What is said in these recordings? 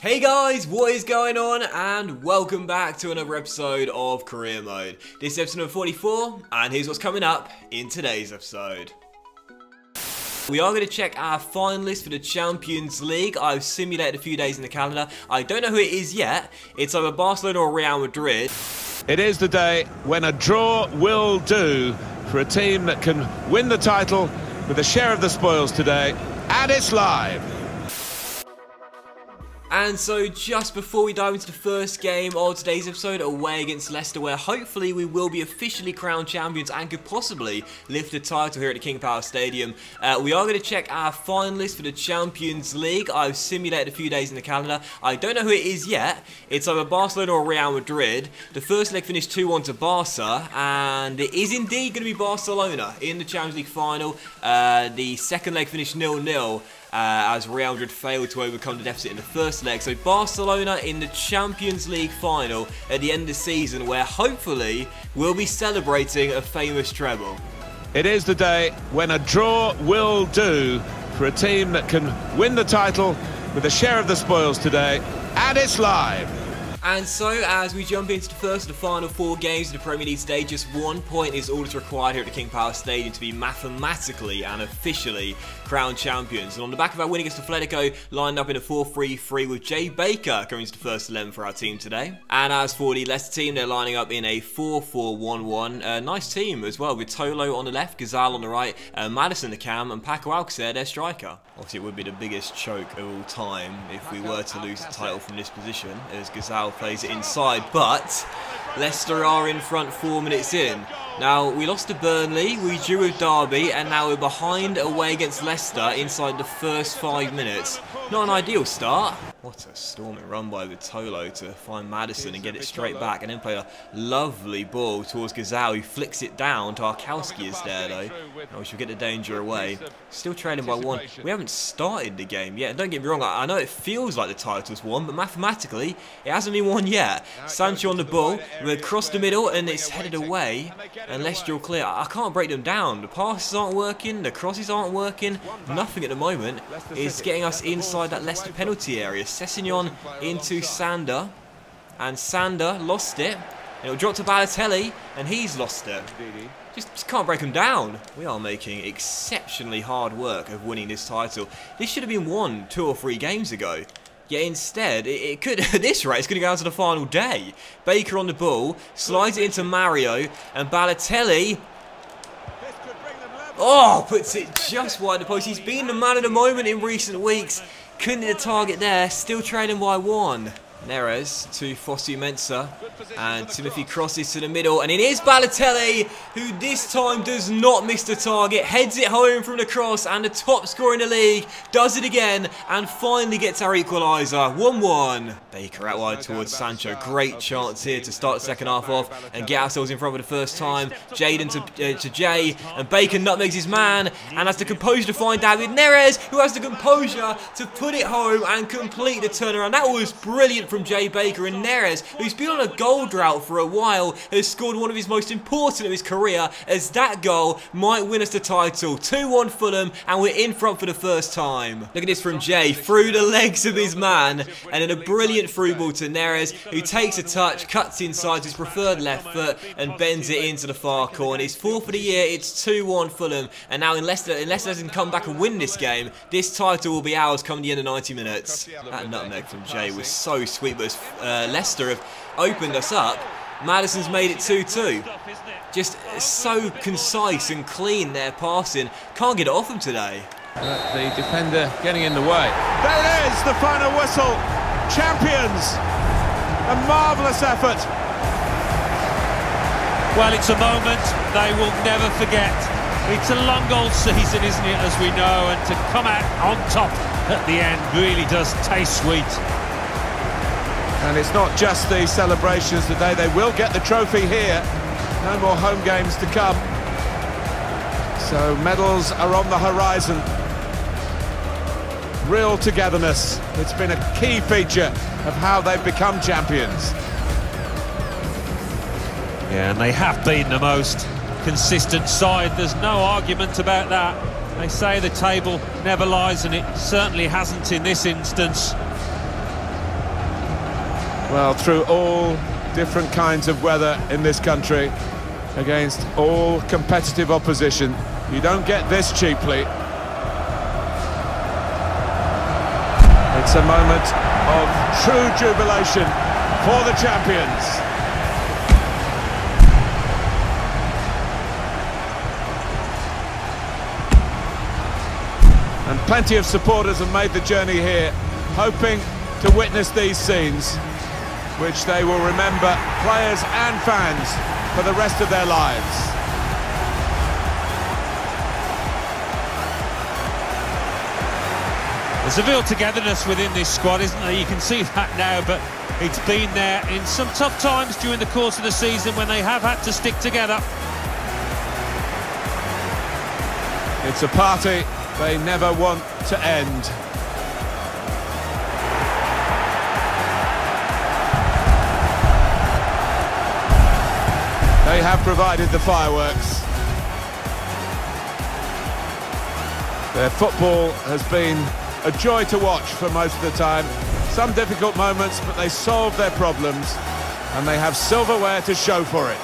Hey guys, what is going on? And welcome back to another episode of Career Mode. This is episode number 44, and here's what's coming up in today's episode. We are going to check our finalists for the Champions League. I've simulated a few days in the calendar. I don't know who it is yet. It's either Barcelona or Real Madrid. It is the day when a draw will do for a team that can win the title with a share of the spoils today, and it's live. And so just before we dive into the first game of today's episode, away against Leicester, where hopefully we will be officially crowned champions and could possibly lift the title here at the King Power Stadium, we are going to check our finalists for the Champions League. I've simulated a few days in the calendar. I don't know who it is yet. It's either Barcelona or Real Madrid. The first leg finished 2-1 to Barca, and it is indeed going to be Barcelona in the Champions League final. The second leg finished 0-0. As Real Madrid failed to overcome the deficit in the first leg. So Barcelona in the Champions League final at the end of the season, where hopefully we'll be celebrating a famous treble. It is the day when a draw will do for a team that can win the title with a share of the spoils today, and it's live. And so, as we jump into the first of the final 4 games of the Premier League today, just 1 point is all that's required here at the King Power Stadium to be mathematically and officially crowned champions. And on the back of our win against Atletico, lined up in a 4-3-3 with Jay Baker coming to the first 11 for our team today. And as for the Leicester team, they're lining up in a 4-4-1-1. Nice team as well, with Tolo on the left, Gazal on the right, Maddison the cam, and Paco Alcacer, their striker. Obviously, it would be the biggest choke of all time if we were to lose the title from this position, as Gazal plays it inside, but Leicester are in front 4 minutes in. Now, we lost to Burnley, we drew with Derby, and now we're behind away against Leicester inside the first 5 minutes. Not an ideal start. What a storming run by Tolo to find Maddison and get it straight back, and then play a lovely ball towards Gazal, who flicks it down. Tarkowski is there though. Now we should get the danger away. Still trailing by 1. We haven't started the game yet. Don't get me wrong, I know it feels like the title's won, but mathematically it hasn't been won yet. Sancho on the ball, we're across the middle and it's headed away, and Leicester all clear. I can't break them down. The passes aren't working, the crosses aren't working. Nothing at the moment is getting us inside that Leicester penalty area. Sessegnon into Sander, and Sander lost it, and it'll drop to Balotelli, and he's lost it. Just can't break them down. We are making exceptionally hard work of winning this title. This should have been won 2 or 3 games ago. Yet instead, it could, at this rate, it's going to go down to the final day. Baker on the ball, slides it into Mario, and Balotelli, puts it just wide of the post. He's been the man of the moment in recent weeks. Couldn't hit the target there, still trailing by 1. Neres to Fosu Mensah, and Timothy crosses to the middle, and it is Balotelli, who this time does not miss the target, heads it home from the cross, and the top scorer in the league does it again, and finally gets our equaliser, 1-1. Baker out wide towards Sancho, great chance here to start the second half off, and get ourselves in front for the first time. Jaden to Jay, and Baker nutmegs his man, and has the composure to find David Neres, who has the composure to put it home and complete the turnaround. That was brilliant from Jay Baker, and Neres, who's been on a goal drought for a while, has scored one of his most important of his career, as that goal might win us the title. 2-1 Fulham, and we're in front for the first time. Look at this from Jay, through the legs of his man, and then a brilliant through ball to Neres, who takes a touch, cuts inside his preferred left foot, and bends it into the far corner. His 4th of the year, it's 2-1 Fulham, and now unless Leicester doesn't come back and win this game, this title will be ours come the end of 90 minutes. That nutmeg from Jay was so sweet, but Leicester have opened us up. Maddison's made it 2-2. Just so concise and clean their passing. Can't get it off him today. The defender getting in the way. There it is, the final whistle. Champions. A marvellous effort. Well, it's a moment they will never forget. It's a long old season, isn't it, as we know, and to come out on top at the end really does taste sweet. And it's not just the celebrations today, they will get the trophy here. No more home games to come. So medals are on the horizon. Real togetherness. It's been a key feature of how they've become champions. Yeah, and they have been the most consistent side. There's no argument about that. They say the table never lies, and it certainly hasn't in this instance. Well, through all different kinds of weather in this country, against all competitive opposition, you don't get this cheaply. It's a moment of true jubilation for the champions. And plenty of supporters have made the journey here, hoping to witness these scenes, which they will remember, players and fans, for the rest of their lives. There's a real togetherness within this squad, isn't there? You can see that now, but it's been there in some tough times during the course of the season when they have had to stick together. It's a party they never want to end. They have provided the fireworks. Their football has been a joy to watch for most of the time. Some difficult moments, but they solve their problems, and they have silverware to show for it.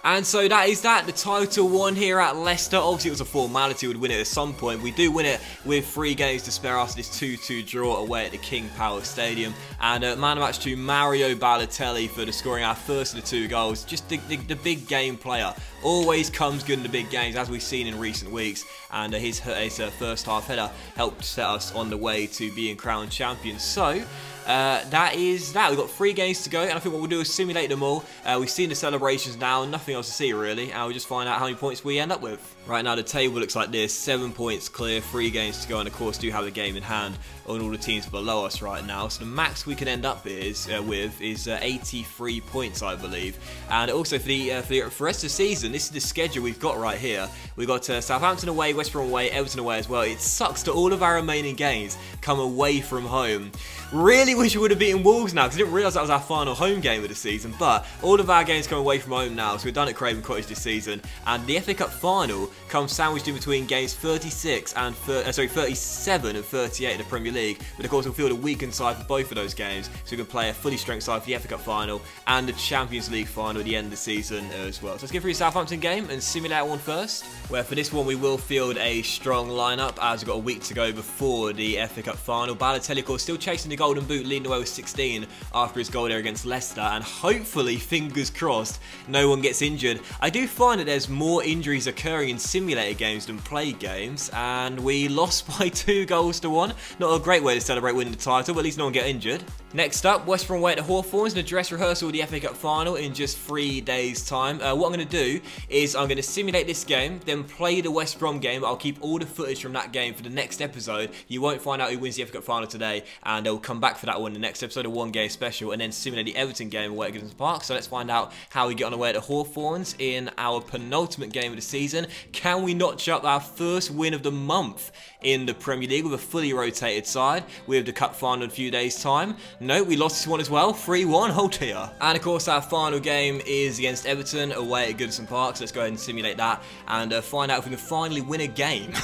And so that is that, the title won here at Leicester. Obviously it was a formality, we'd win it at some point. We do win it with 3 games to spare after this 2-2 draw away at the King Power Stadium. And man of match to Mario Balotelli for scoring our first of the 2 goals. Just the big game player. Always comes good in the big games, as we've seen in recent weeks. And his first half header helped set us on the way to being crowned champions. So that is that. We've got 3 games to go, and I think what we'll do is simulate them all. We've seen the celebrations now, nothing else to see really, and we'll just find out how many points we end up with. Right now the table looks like this: 7 points clear, 3 games to go, and of course do have a game in hand on all the teams below us right now. So the max we can end up with is 83 points, I believe. And also for the rest of the season, this is the schedule we've got right here. We've got Southampton away, West Brom away, Everton away as well. It sucks that all of our remaining games come away from home. Really wish we would have beaten Wolves now, because I didn't realise that was our final home game of the season. But all of our games come away from home now, so we're done at Craven Cottage this season. And the FA Cup final comes sandwiched in between games 37 and 38 of the Premier League. But of course we'll field a weakened side for both of those games, so we can play a fully strength side for the FA Cup final and the Champions League final at the end of the season as well. So let's get through the Southampton game and simulate one first, where for this one we will field a strong lineup, as we've got a week to go before the FA Cup final. Balotelli, of course, still chasing the Golden Boot, leading away with 16 after his goal there against Leicester, and hopefully, fingers crossed, no one gets injured. I do find that there's more injuries occurring in simulated games than played games, and we lost by 2-1. Not a great way to celebrate winning the title, but at least no one get injured. Next up, West Brom away at the Hawthorns, the dress rehearsal of the FA Cup final in just 3 days' time. What I'm going to do is I'm going to simulate this game, then play the West Brom game. I'll keep all the footage from that game for the next episode. You won't find out who wins the FA Cup final today, and they'll come back for that one in the next episode, a 1 game special, and then simulate the Everton game away at Goodison Park. So let's find out how we get on away at the Hawthorns in our penultimate game of the season. Can we notch up our first win of the month in the Premier League with a fully rotated side with the cup final in a few days' time? No, we lost this one as well, 3-1, oh dear. And of course our final game is against Everton away at Goodison Park, so let's go ahead and simulate that and find out if we can finally win a game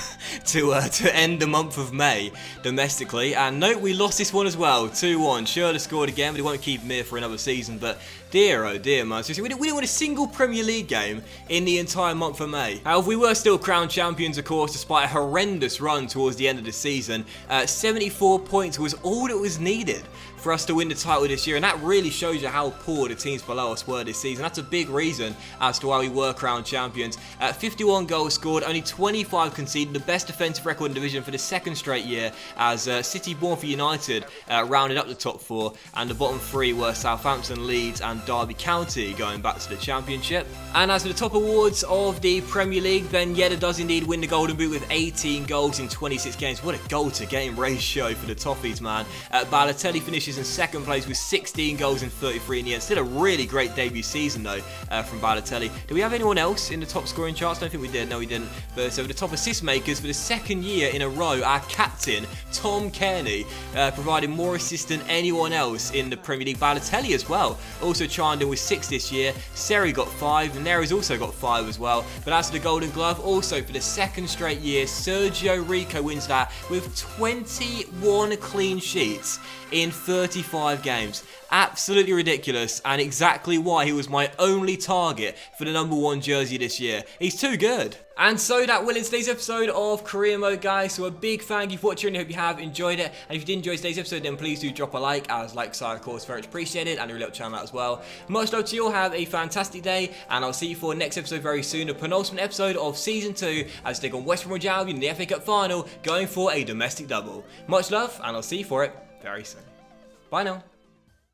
to end the month of May domestically. And no, we lost this one as well, 2-1. Schürrle scored again, but he won't keep him here for another season, but dear oh dear, man. So we didn't win a single Premier League game in the entire month of May. However, we were still crowned champions, of course, despite a horrendous run towards the end of the season. 74 points was all that was needed for us to win the title this year, and that really shows you how poor the teams below us were this season. That's a big reason as to why we were crowned champions. 51 goals scored, only 25 conceded, the best defensive record in the division for the 2nd straight year, as City, Bournemouth, United rounded up the top 4, and the bottom 3 were Southampton, Leeds and Derby County going back to the Championship. And as for the top awards of the Premier League, Ben Yedder does indeed win the Golden Boot with 18 goals in 26 games. What a goal to game ratio for the Toffees, man. Balotelli finishes in 2nd place with 16 goals in 33 in the end. Still a really great debut season though from Balotelli. Do we have anyone else in the top scoring charts? I don't think we did. No, we didn't. But so the top assist makers for the 2nd year in a row, our captain Tom Cairney provided more assists than anyone else in the Premier League. Balotelli as well also chimed in with 6 this year. Seri got 5, and Nery's also got 5 as well. But as for the Golden Glove, also for the 2nd straight year, Sergio Zico wins that with 21 clean sheets in 35 games. Absolutely ridiculous, and exactly why he was my only target for the #1 jersey this year. He's too good. And so that will end today's episode of Career Mode, guys. So a big thank you for watching. I hope you have enjoyed it. And if you did enjoy today's episode, then please do drop a like, as likes are, of course, very much appreciated, and a really help channel out as well. Much love to you all. Have a fantastic day, and I'll see you for the next episode very soon. The penultimate episode of Season 2 as they take on West Bromwich Albion in the FA Cup final, going for a domestic double. Much love, and I'll see you for it very soon. Bye now.